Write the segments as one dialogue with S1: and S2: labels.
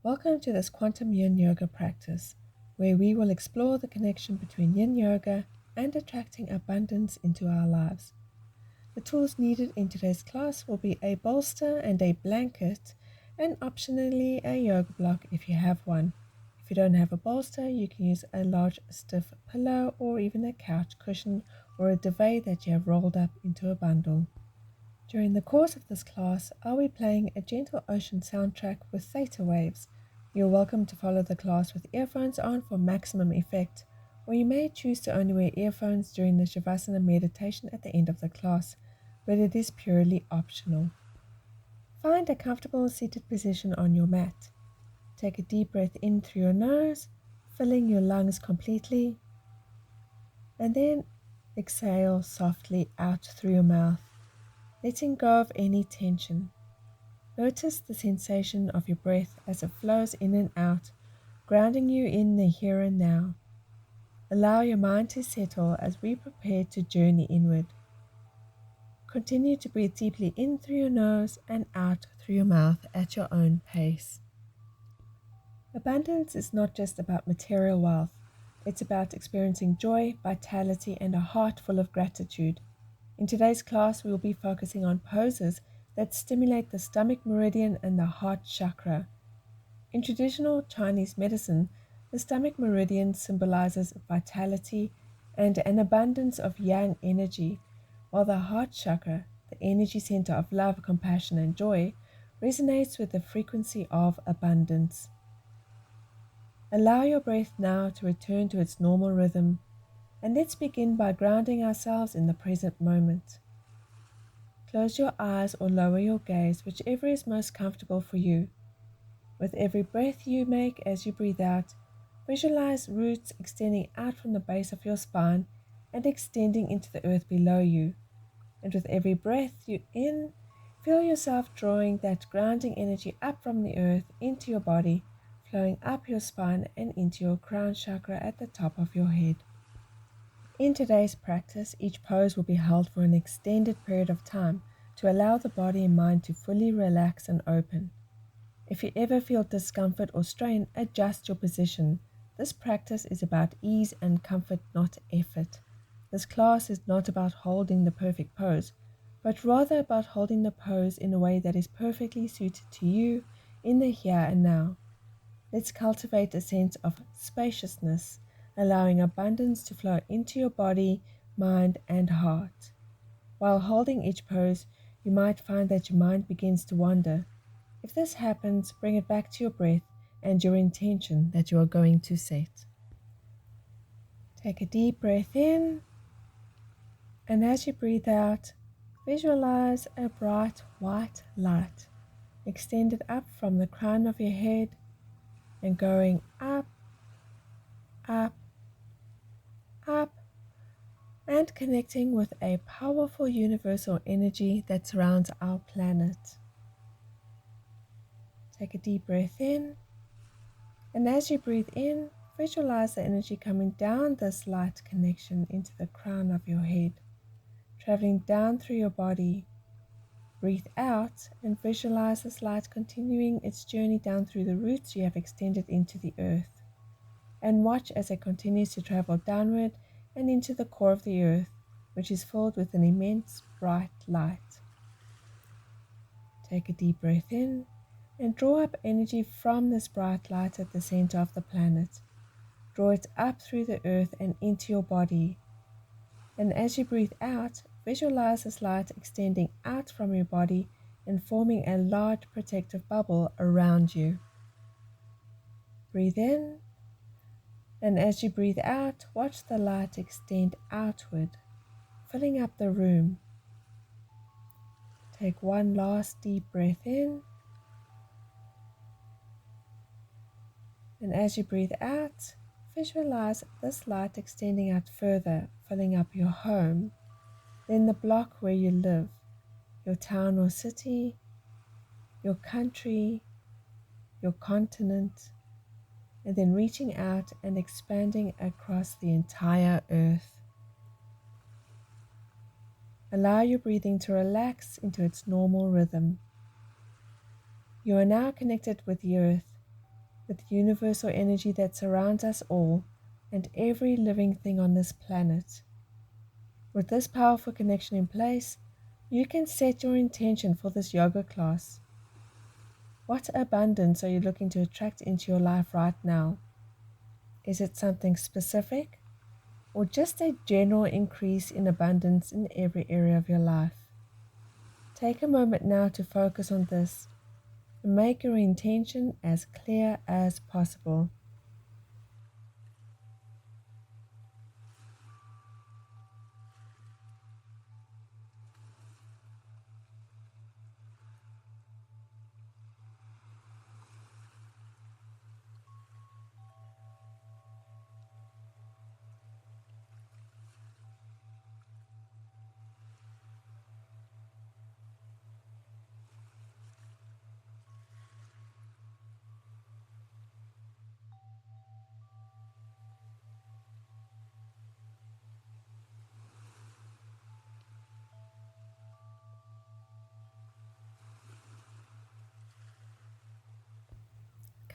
S1: Welcome to this Quantum Yin Yoga practice, where we will explore the connection between Yin Yoga and attracting abundance into our lives. The tools needed in today's class will be a bolster and a blanket, and optionally a yoga block if you have one. If you don't have a bolster, you can use a large stiff pillow or even a couch cushion or a duvet that you have rolled up into a bundle. During the course of this class, I'll be playing a gentle ocean soundtrack with theta waves. You're welcome to follow the class with earphones on for maximum effect, or you may choose to only wear earphones during the Savasana meditation at the end of the class, but it is purely optional. Find a comfortable seated position on your mat. Take a deep breath in through your nose, filling your lungs completely, and then exhale softly out through your mouth, letting go of any tension. Notice the sensation of your breath as it flows in and out, grounding you in the here and now. Allow your mind to settle as we prepare to journey inward. Continue to breathe deeply in through your nose and out through your mouth at your own pace. Abundance is not just about material wealth. It's about experiencing joy, vitality, and a heart full of gratitude. In today's class, we will be focusing on poses that stimulate the Stomach Meridian and the Heart Chakra. In traditional Chinese medicine, the Stomach Meridian symbolizes vitality and an abundance of yang energy, while the Heart Chakra, the energy center of love, compassion, and joy, resonates with the frequency of abundance. Allow your breath now to return to its normal rhythm, and let's begin by grounding ourselves in the present moment. Close your eyes or lower your gaze, whichever is most comfortable for you. With every breath you make as you breathe out, visualize roots extending out from the base of your spine and extending into the earth below you. And with every breath you in, feel yourself drawing that grounding energy up from the earth into your body, flowing up your spine and into your crown chakra at the top of your head. In today's practice, each pose will be held for an extended period of time to allow the body and mind to fully relax and open. If you ever feel discomfort or strain, adjust your position. This practice is about ease and comfort, not effort. This class is not about holding the perfect pose, but rather about holding the pose in a way that is perfectly suited to you in the here and now. Let's cultivate a sense of spaciousness, allowing abundance to flow into your body, mind, and heart. While holding each pose, you might find that your mind begins to wander. If this happens, bring it back to your breath and your intention that you are going to set. Take a deep breath in, and as you breathe out, visualize a bright white light extended up from the crown of your head and going up, up, up, and connecting with a powerful universal energy that surrounds our planet. Take a deep breath in, and as you breathe in, visualize the energy coming down this light connection into the crown of your head, traveling down through your body. Breathe out and visualize this light continuing its journey down through the roots you have extended into the earth. And watch as it continues to travel downward and into the core of the earth, which is filled with an immense bright light. Take a deep breath in and draw up energy from this bright light at the center of the planet. Draw it up through the earth and into your body. And as you breathe out, visualize this light extending out from your body and forming a large protective bubble around you. Breathe in, and as you breathe out, watch the light extend outward, filling up the room. Take one last deep breath in, and as you breathe out, visualize this light extending out further, filling up your home, then the block where you live, your town or city, your country, your continent, and then reaching out and expanding across the entire earth. Allow your breathing to relax into its normal rhythm. You are now connected with the earth, with universal energy that surrounds us all and every living thing on this planet. With this powerful connection in place, you can set your intention for this yoga class. What abundance are you looking to attract into your life right now? Is it something specific, or just a general increase in abundance in every area of your life? Take a moment now to focus on this and make your intention as clear as possible.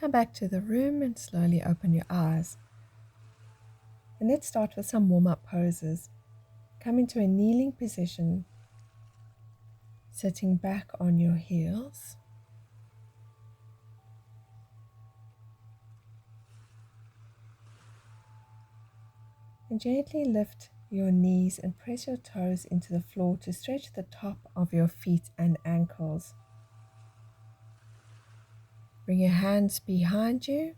S1: Come back to the room and slowly open your eyes. And let's start with some warm-up poses. Come into a kneeling position, sitting back on your heels. And gently lift your knees and press your toes into the floor to stretch the top of your feet and ankles. Bring your hands behind you,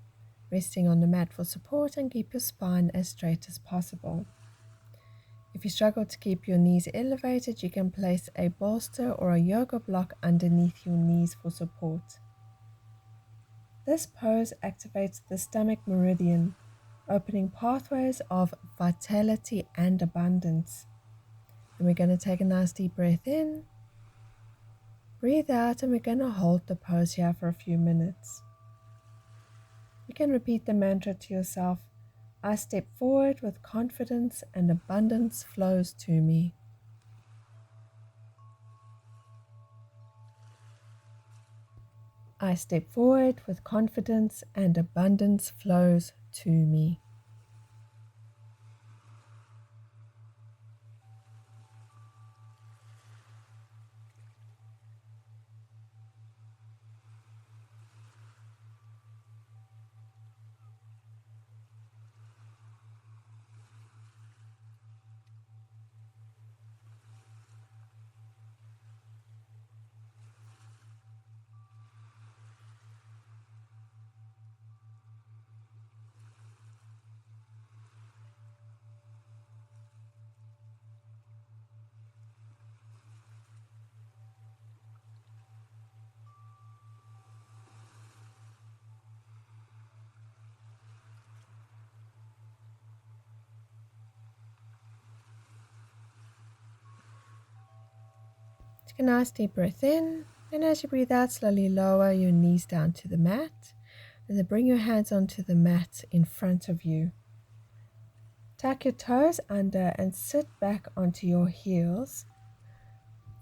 S1: resting on the mat for support, and keep your spine as straight as possible. If you struggle to keep your knees elevated, you can place a bolster or a yoga block underneath your knees for support. This pose activates the Stomach Meridian, opening pathways of vitality and abundance. And we're going to take a nice deep breath in, breathe out, and we're going to hold the pose here for a few minutes. You can repeat the mantra to yourself: I step forward with confidence and abundance flows to me. I step forward with confidence and abundance flows to me. Take a nice deep breath in, and as you breathe out, slowly lower your knees down to the mat, and then bring your hands onto the mat in front of you. Tuck your toes under and sit back onto your heels,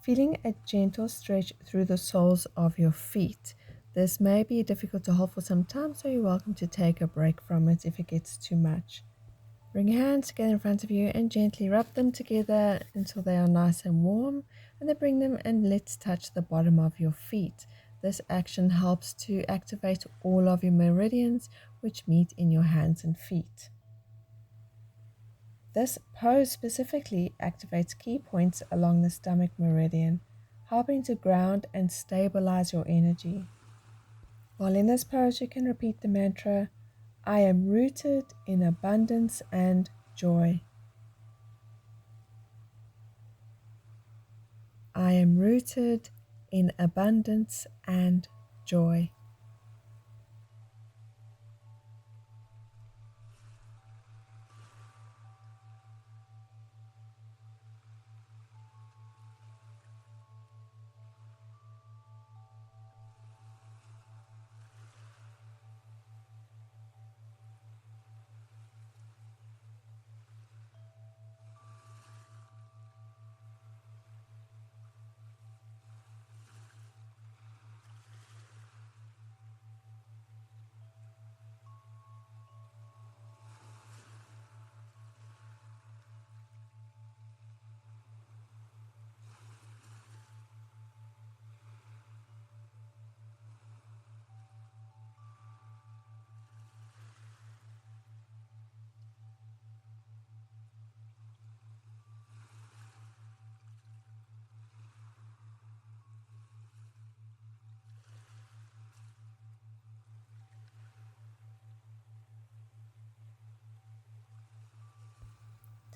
S1: feeling a gentle stretch through the soles of your feet. This may be difficult to hold for some time, so you're welcome to take a break from it if it gets too much. Bring your hands together in front of you and gently rub them together until they are nice and warm, and then bring them and let's touch the bottom of your feet. This action helps to activate all of your meridians which meet in your hands and feet. This pose specifically activates key points along the stomach meridian, helping to ground and stabilize your energy. While in this pose, you can repeat the mantra, I am rooted in abundance and joy. I am rooted in abundance and joy.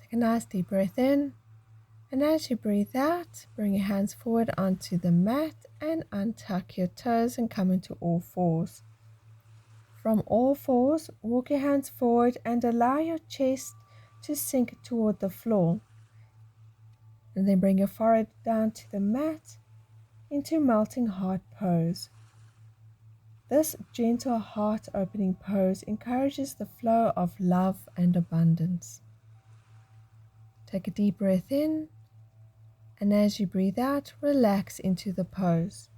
S1: Take a nice deep breath in, and as you breathe out, bring your hands forward onto the mat and untuck your toes and come into all fours. From all fours, walk your hands forward and allow your chest to sink toward the floor. And then bring your forehead down to the mat into melting heart pose. This gentle heart opening pose encourages the flow of love and abundance. Take a deep breath in, and as you breathe out, relax into the pose.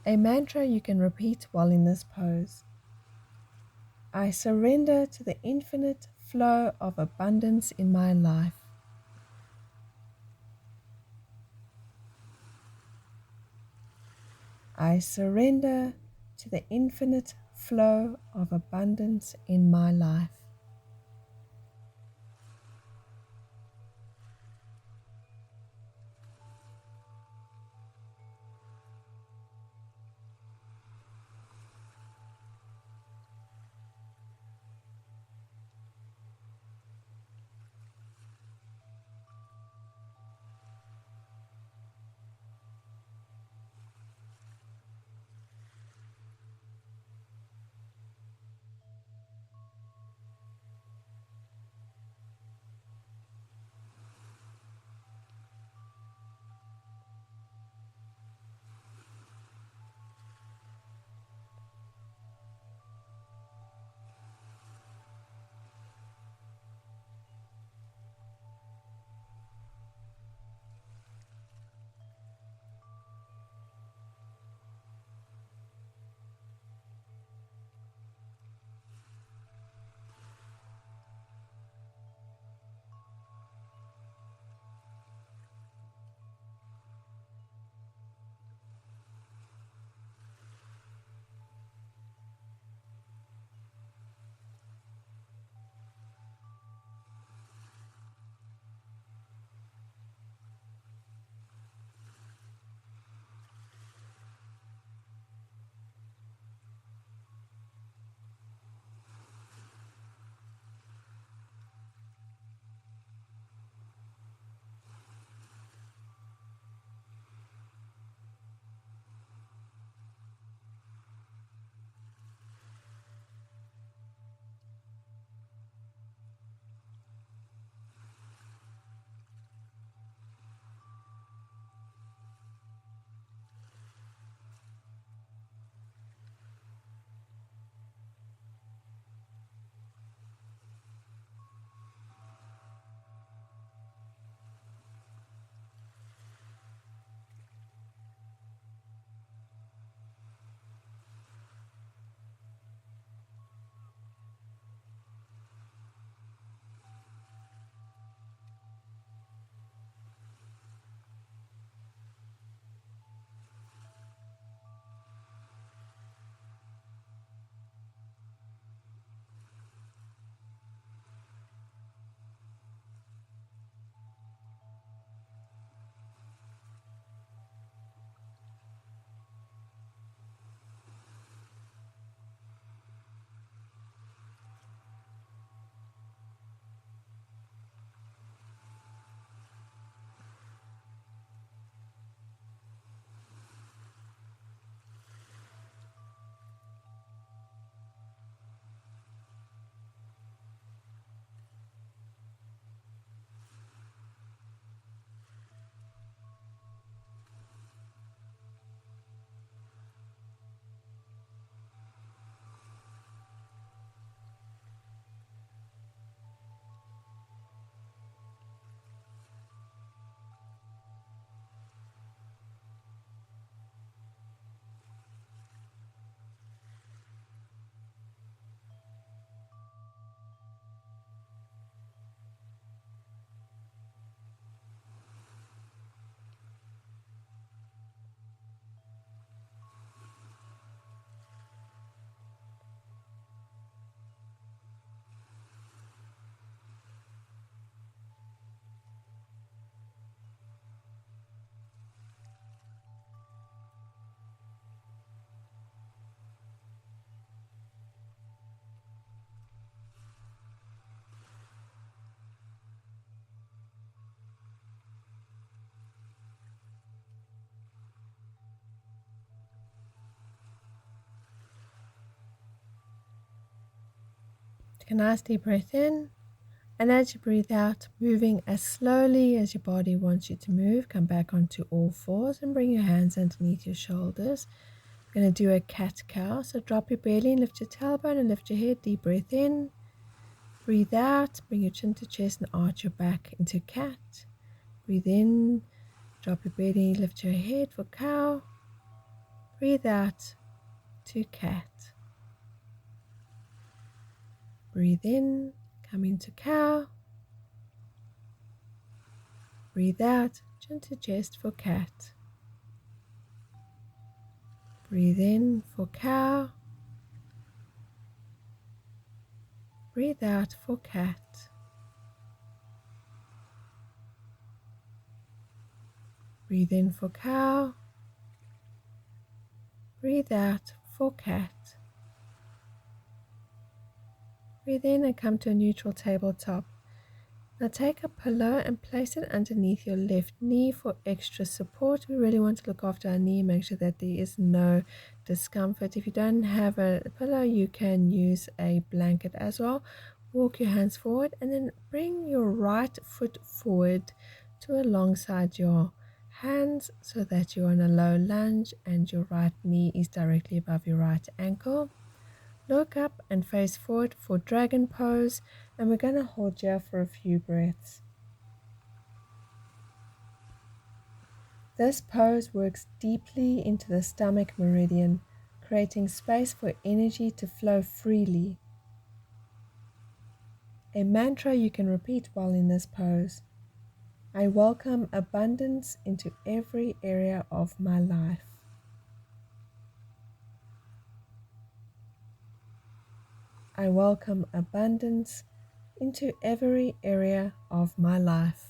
S1: A mantra you can repeat while in this pose. I surrender to the infinite flow of abundance in my life. I surrender to the infinite flow of abundance in my life. Take a nice deep breath in, and as you breathe out, moving as slowly as your body wants you to move, come back onto all fours and bring your hands underneath your shoulders. We're going to do a cat-cow, so drop your belly and lift your tailbone and lift your head. Deep breath in, breathe out, bring your chin to chest and arch your back into cat. Breathe in, drop your belly, lift your head for cow. Breathe out to cat. Breathe in, come into cow. Breathe out, chin to chest for cat. Breathe in for cow. Breathe out for cat. Breathe in for cow. Breathe out for cat. Breathe in and come to a neutral tabletop. Now take a pillow and place it underneath your left knee for extra support. We really want to look after our knee, make sure that there is no discomfort. If you don't have a pillow, you can use a blanket as well. Walk your hands forward and then bring your right foot forward to alongside your hands so that you're on a low lunge and your right knee is directly above your right ankle. Look up and face forward for dragon pose, and we're going to hold here for a few breaths. This pose works deeply into the stomach meridian, creating space for energy to flow freely. A mantra you can repeat while in this pose: I welcome abundance into every area of my life. I welcome abundance into every area of my life.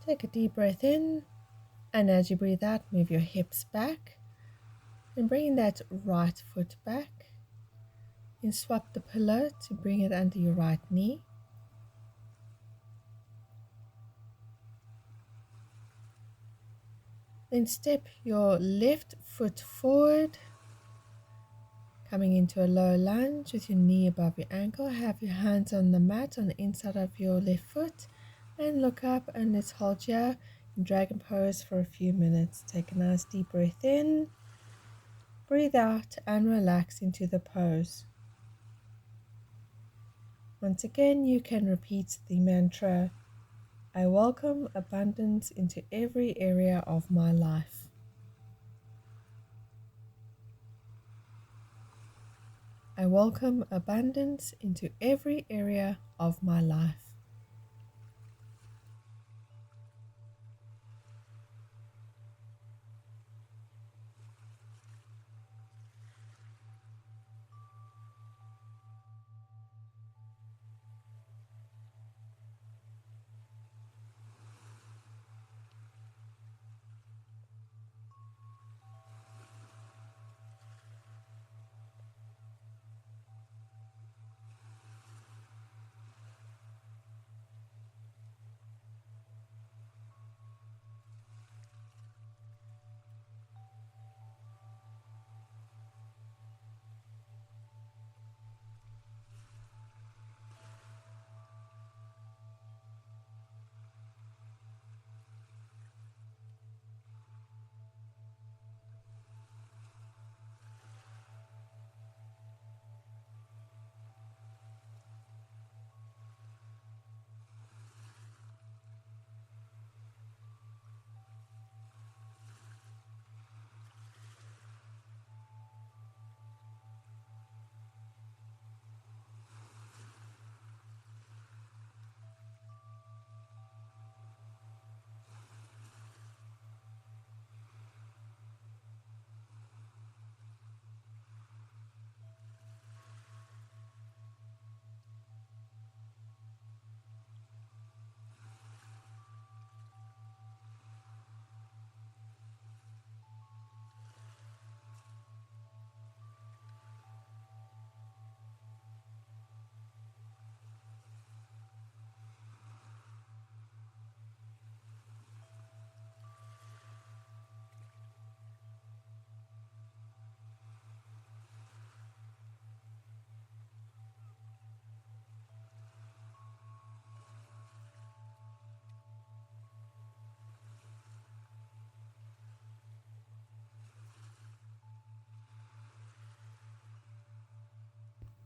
S1: Take a deep breath in, and as you breathe out, move your hips back and bring that right foot back. And swap the pillow to bring it under your right knee. Then step your left foot forward, coming into a low lunge with your knee above your ankle. Have your hands on the mat on the inside of your left foot and look up, and let's hold here in dragon pose for a few minutes. Take a nice deep breath in, breathe out and relax into the pose. Once again, you can repeat the mantra: I welcome abundance into every area of my life. I welcome abundance into every area of my life.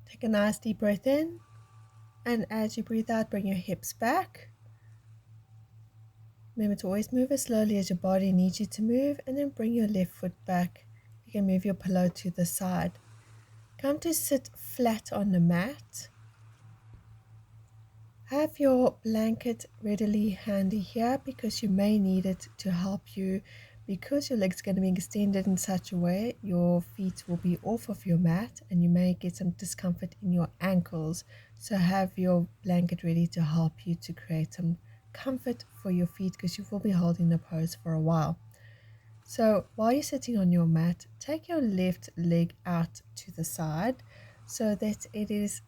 S1: Take a nice deep breath in, and as you breathe out, bring your hips back. Remember to always move as slowly as your body needs you to move, and then bring your left foot back. You can move your pillow to the side. Come to sit flat on the mat. Have your blanket readily handy here because you may need it to help you, because your legs are going to be extended in such a way your feet will be off of your mat and you may get some discomfort in your ankles. So have your blanket ready to help you to create some comfort for your feet, because you will be holding the pose for a while. So while you're sitting on your mat, take your left leg out to the side so that it is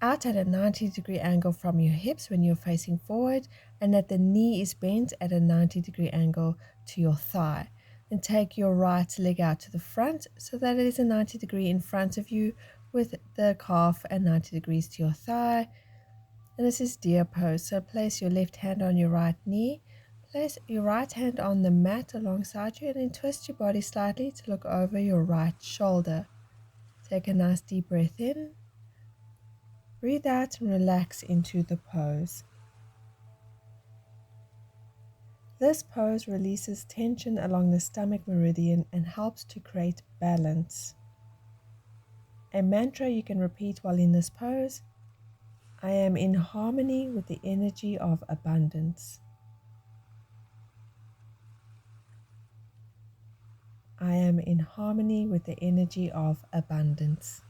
S1: out at a 90-degree angle from your hips when you're facing forward, and that the knee is bent at a 90-degree angle to your thigh. Then take your right leg out to the front so that it is a 90-degree in front of you, with the calf at 90 degrees to your thigh. And this is deer pose. So place your left hand on your right knee, place your right hand on the mat alongside you, and then twist your body slightly to look over your right shoulder. Take a nice deep breath in. Breathe out and relax into the pose. This pose releases tension along the stomach meridian and helps to create balance. A mantra you can repeat while in this pose: I am in harmony with the energy of abundance. I am in harmony with the energy of abundance.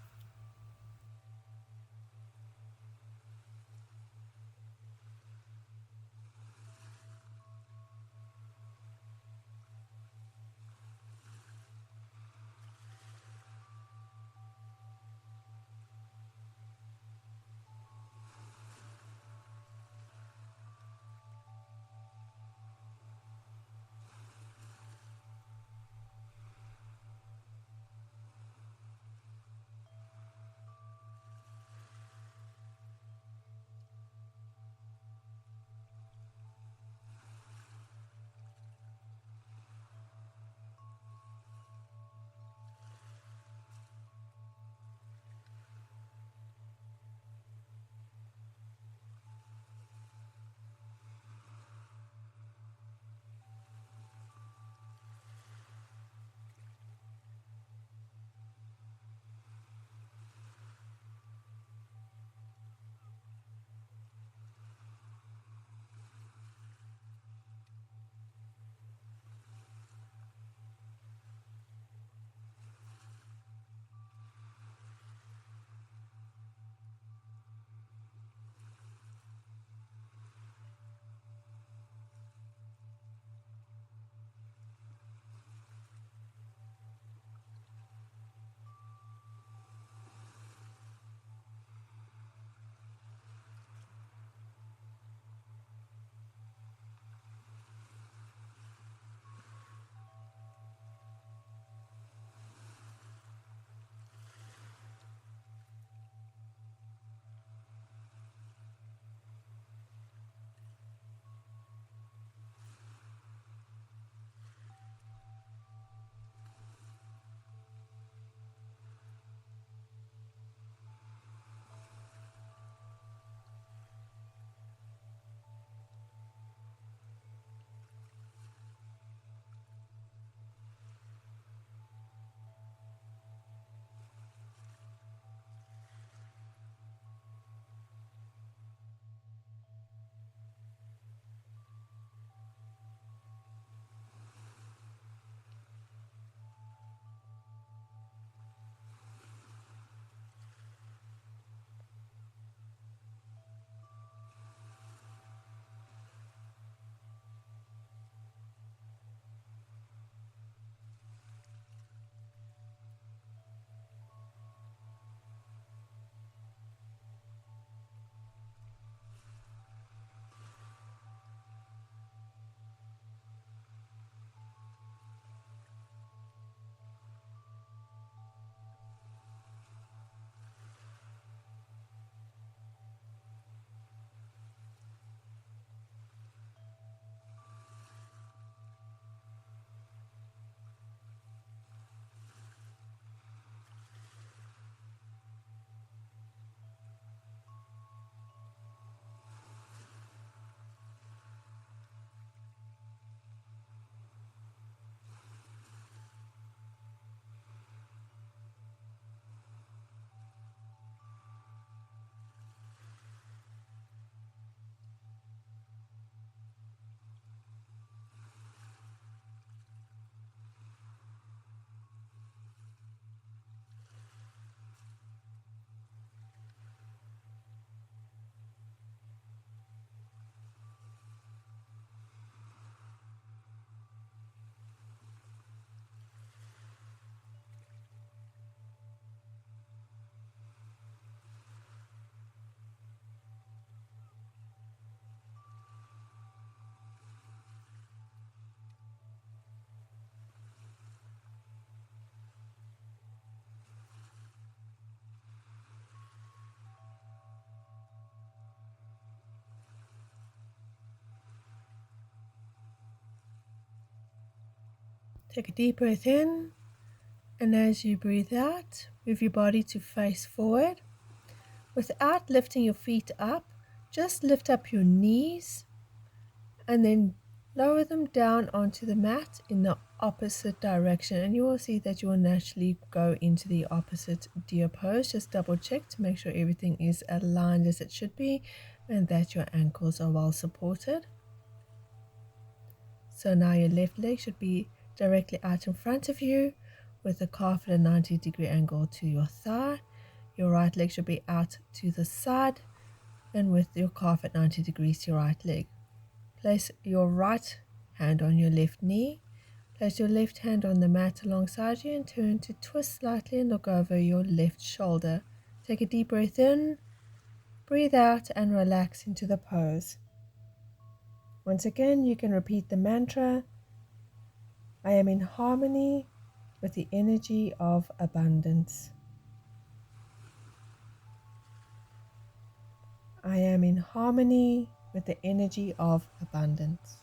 S1: Take a deep breath in, and as you breathe out, move your body to face forward. Without lifting your feet up, just lift up your knees and then lower them down onto the mat in the opposite direction, and you will see that you will naturally go into the opposite deer pose. Just double check to make sure everything is aligned as it should be and that your ankles are well supported. So now your left leg should be directly out in front of you with the calf at a 90-degree angle to your thigh. Your right leg should be out to the side and with your calf at 90 degrees to your right leg. Place your right hand on your left knee. Place your left hand on the mat alongside you and turn to twist slightly and look over your left shoulder. Take a deep breath in, breathe out, and relax into the pose. Once again, you can repeat the mantra, I am in harmony with the energy of abundance. I am in harmony with the energy of abundance.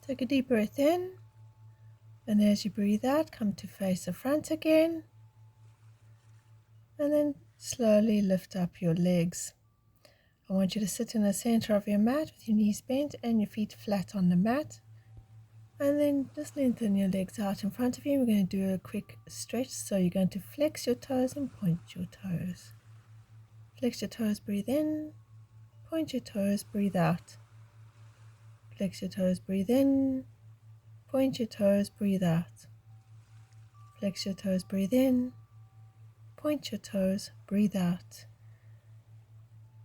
S1: Take a deep breath in, and as you breathe out, come to face the front again, and then slowly lift up your legs. I want you to sit in the center of your mat with your knees bent and your feet flat on the mat. And then just lengthen your legs out in front of you. We're going to do a quick stretch. So you're going to flex your toes and point your toes. Flex your toes, breathe in. Point your toes, breathe out. Flex your toes, breathe in. Point your toes, breathe out. Flex your toes, breathe in. Point your toes, breathe out.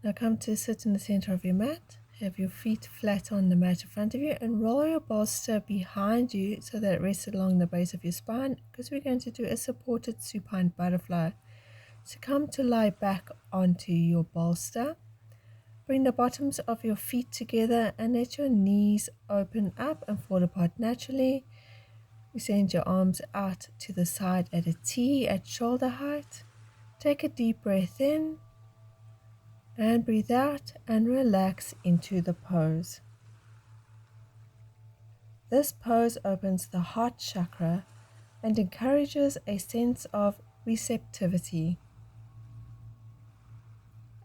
S1: Now come to sit in the center of your mat. Have your feet flat on the mat in front of you and roll your bolster behind you so that it rests along the base of your spine, because we're going to do a supported supine butterfly. So come to lie back onto your bolster. Bring the bottoms of your feet together and let your knees open up and fall apart naturally. You send your arms out to the side at a T at shoulder height. Take a deep breath in and breathe out and relax into the pose. This pose opens the heart chakra and encourages a sense of receptivity.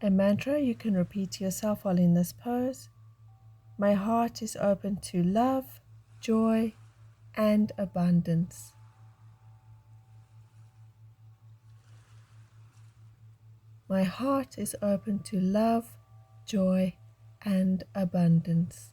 S1: A mantra you can repeat to yourself while in this pose: my heart is open to love, joy, and abundance. My heart is open to love, joy, and abundance.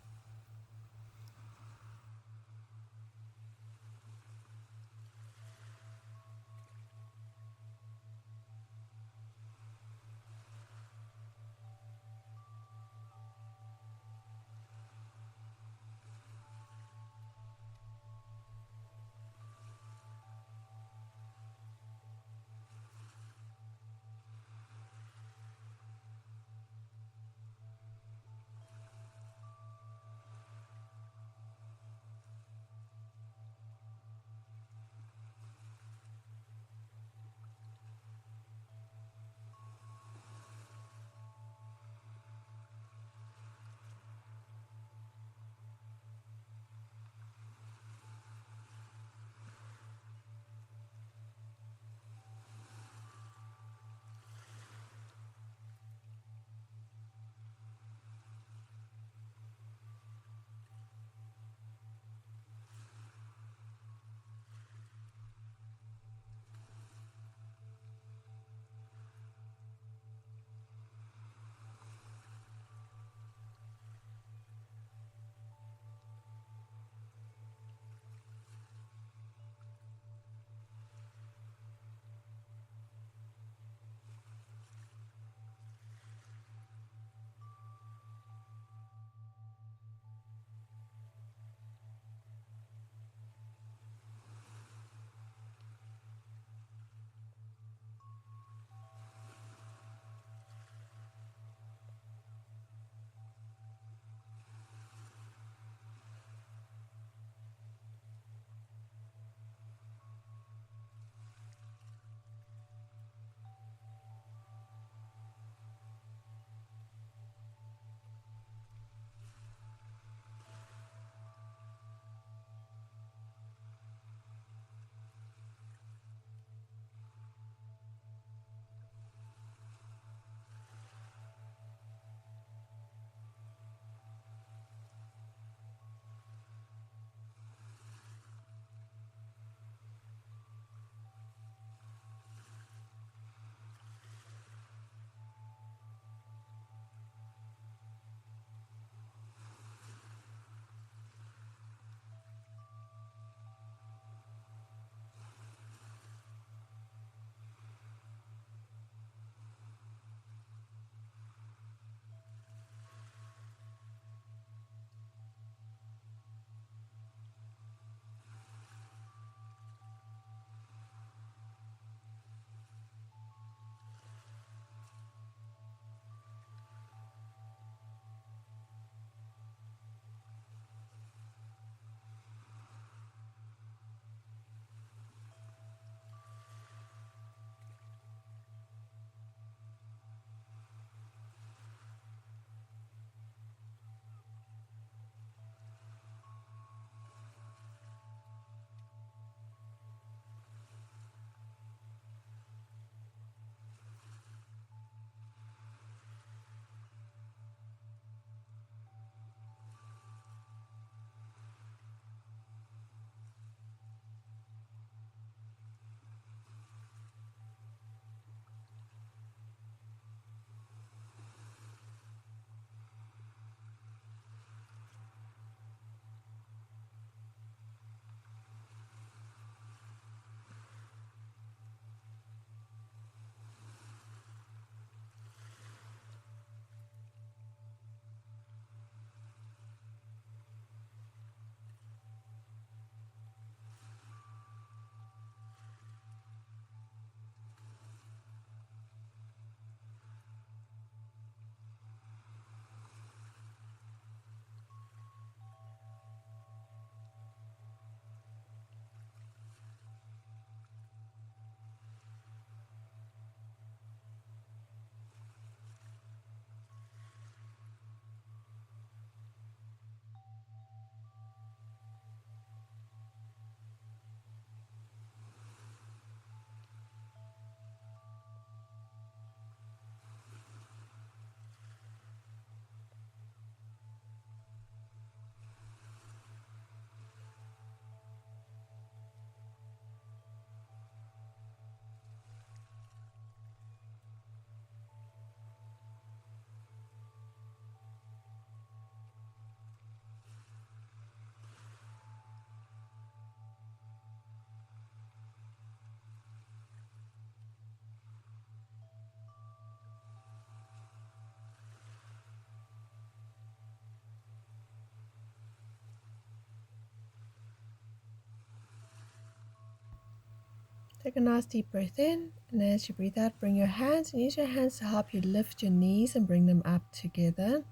S1: Take a nice deep breath in, and as you breathe out, bring your hands and use your hands to help you lift your knees and bring them up together.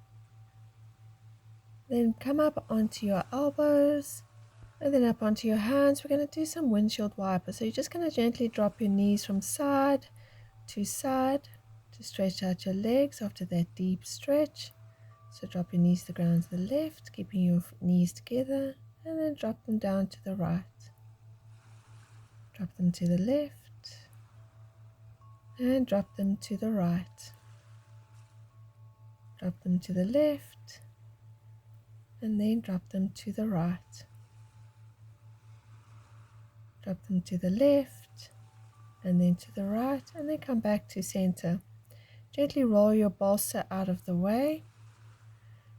S1: Then come up onto your elbows and then up onto your hands. We're going to do some windshield wiper. So you're just going to gently drop your knees from side to stretch out your legs after that deep stretch. So drop your knees to the ground to the left, keeping your knees together, and then drop them down to the right. Drop them to the left, and drop them to the right. Drop them to the left, and then drop them to the right. Drop them to the left, and then to the right, and then come back to center. Gently roll your bolster out of the way.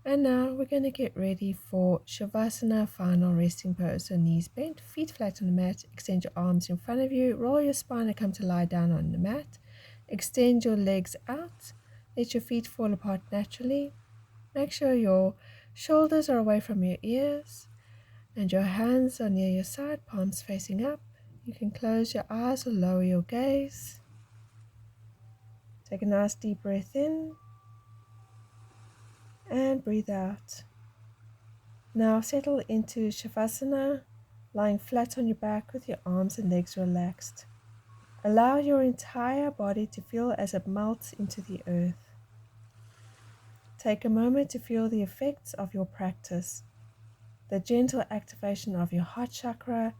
S1: And now we're going to get ready for Savasana, final resting pose. So knees bent, feet flat on the mat, extend your arms in front of you, roll your spine and come to lie down on the mat. Extend your legs out, let your feet fall apart naturally. Make sure your shoulders are away from your ears and your hands are near your side, palms facing up. You can close your eyes or lower your gaze. Take a nice deep breath in and breathe out. Now settle into Shavasana, lying flat on your back with your arms and legs relaxed. Allow your entire body to feel as it melts into the earth. Take a moment to feel the effects of your practice, the gentle activation of your Heart Chakra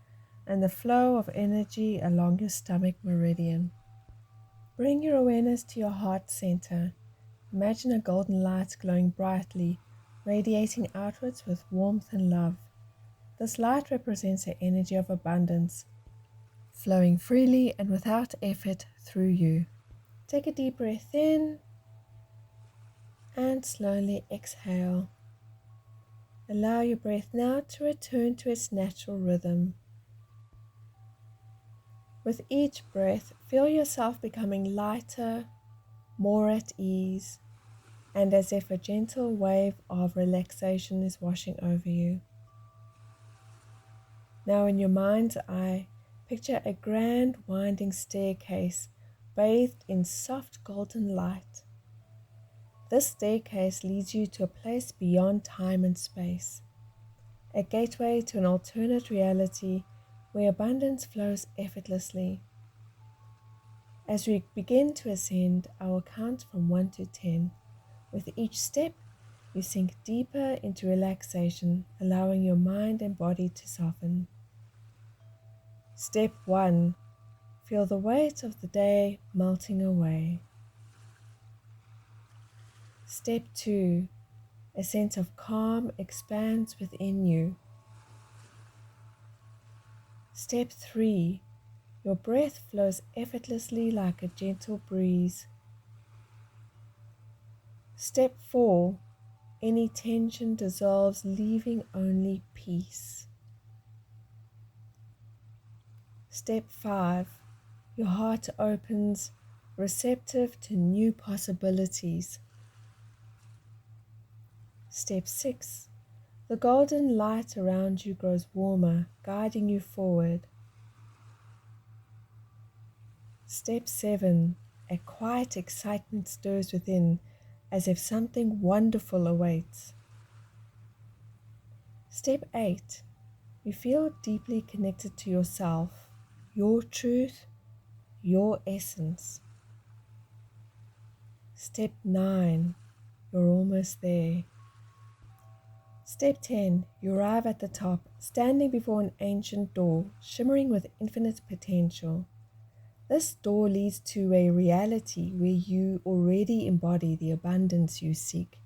S1: and the flow of energy along your Stomach Meridian. Bring your awareness to your heart center. Imagine a golden light glowing brightly, radiating outwards with warmth and love. This light represents the energy of abundance, flowing freely and without effort through you. Take a deep breath in and slowly exhale. Allow your breath now to return to its natural rhythm. With each breath, feel yourself becoming lighter, more at ease, and as if a gentle wave of relaxation is washing over you. Now in your mind's eye, picture a grand winding staircase bathed in soft golden light. This staircase leads you to a place beyond time and space, a gateway to an alternate reality where abundance flows effortlessly. As we begin to ascend, I will count from 1 to 10. With each step, you sink deeper into relaxation, allowing your mind and body to soften. Step 1. Feel the weight of the day melting away. Step 2. A sense of calm expands within you. Step 3. Your breath flows effortlessly like a gentle breeze. Step 4. Any tension dissolves, leaving only peace. Step 5. Your heart opens, receptive to new possibilities. Step 6. The golden light around you grows warmer, guiding you forward. Step 7. A quiet excitement stirs within, as if something wonderful awaits. Step 8. You feel deeply connected to yourself, your truth, your essence. Step 9. You're almost there. Step 10. You arrive at the top, standing before an ancient door, shimmering with infinite potential. This door leads to a reality where you already embody the abundance you seek,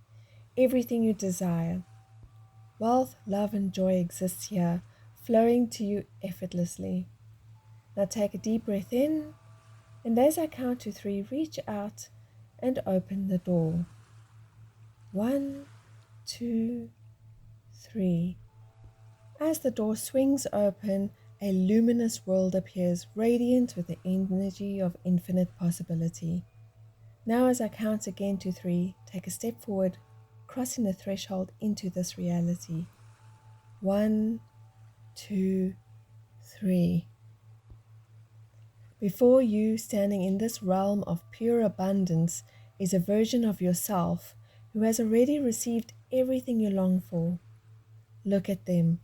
S1: everything you desire. Wealth, love, and joy exists here, flowing to you effortlessly. Now take a deep breath in, and as I count to 3, reach out and open the door. 1, 2, 3. As the door swings open, a luminous world appears, radiant with the energy of infinite possibility. Now as I count again to 3, take a step forward, crossing the threshold into this reality. 1, 2, 3. Before you, standing in this realm of pure abundance, is a version of yourself who has already received everything you long for. Look at them,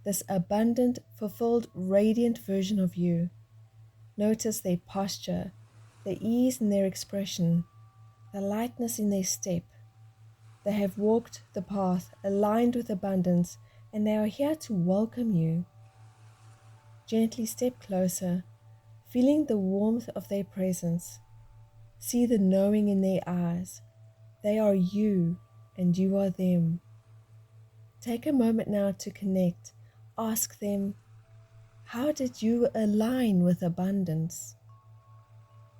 S1: this abundant, fulfilled, radiant version of you. Notice their posture, the ease in their expression, the lightness in their step. They have walked the path aligned with abundance, and they are here to welcome you. Gently step closer, feeling the warmth of their presence. See the knowing in their eyes. They are you, and you are them. Take a moment now to connect. Ask them, how did you align with abundance?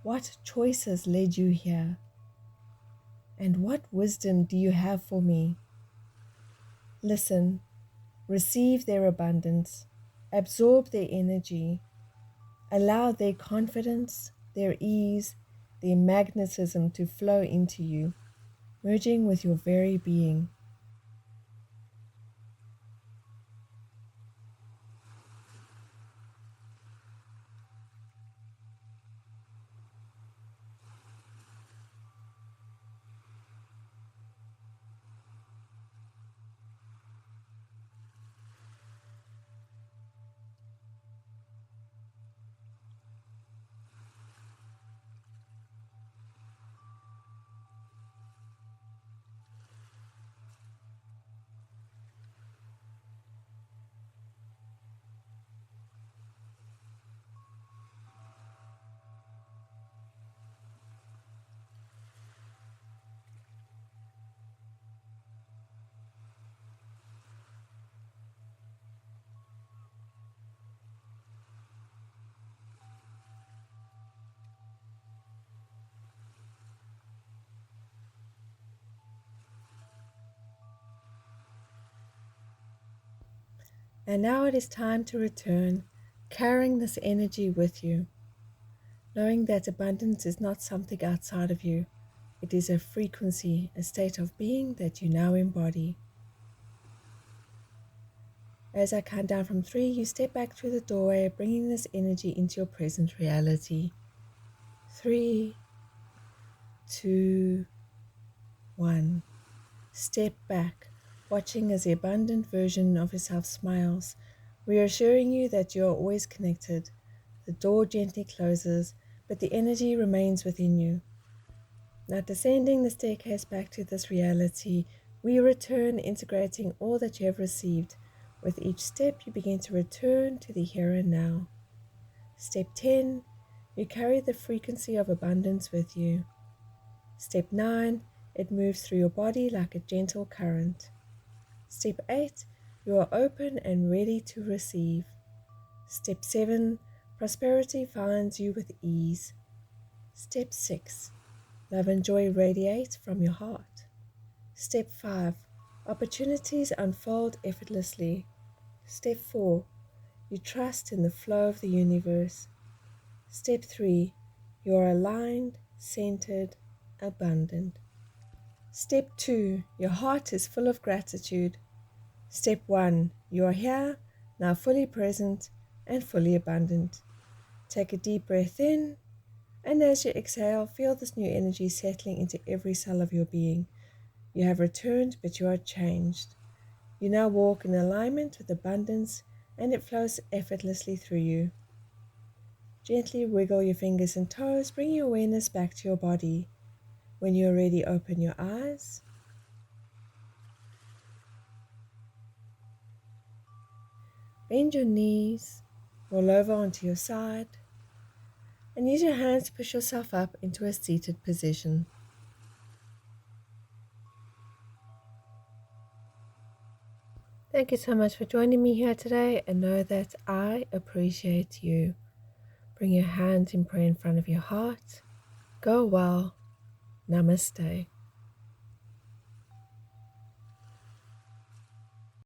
S1: What choices led you here? And what wisdom do you have for me? Listen, receive their abundance, absorb their energy, allow their confidence, their ease, their magnetism to flow into you, merging with your very being. And now it is time to return, carrying this energy with you, knowing that abundance is not something outside of you. It is a frequency, a state of being that you now embody. As I count down from 3, you step back through the doorway, bringing this energy into your present reality. 3, 2, 1. Step back, watching as the abundant version of yourself smiles, reassuring you that you are always connected. The door gently closes, but the energy remains within you. Now, descending the staircase back to this reality, we return, integrating all that you have received. With each step, you begin to return to the here and now. Step 10, you carry the frequency of abundance with you. Step 9, it moves through your body like a gentle current. Step 8, you are open and ready to receive. Step 7, prosperity finds you with ease. Step 6, love and joy radiate from your heart. Step 5, opportunities unfold effortlessly. Step 4, you trust in the flow of the universe. Step 3, you are aligned, centered, abundant. Step 2, your heart is full of gratitude. Step 1, you are here, now fully present and fully abundant. Take a deep breath in, and as you exhale, feel this new energy settling into every cell of your being. You have returned, but you are changed. You now walk in alignment with abundance, and it flows effortlessly through you. Gently wiggle your fingers and toes, bring your awareness back to your body. When you are ready, open your eyes. Bend your knees, roll over onto your side, and use your hands to push yourself up into a seated position. Thank you so much for joining me here today, and know that I appreciate you. Bring your hands in prayer in front of your heart. Go well. Namaste.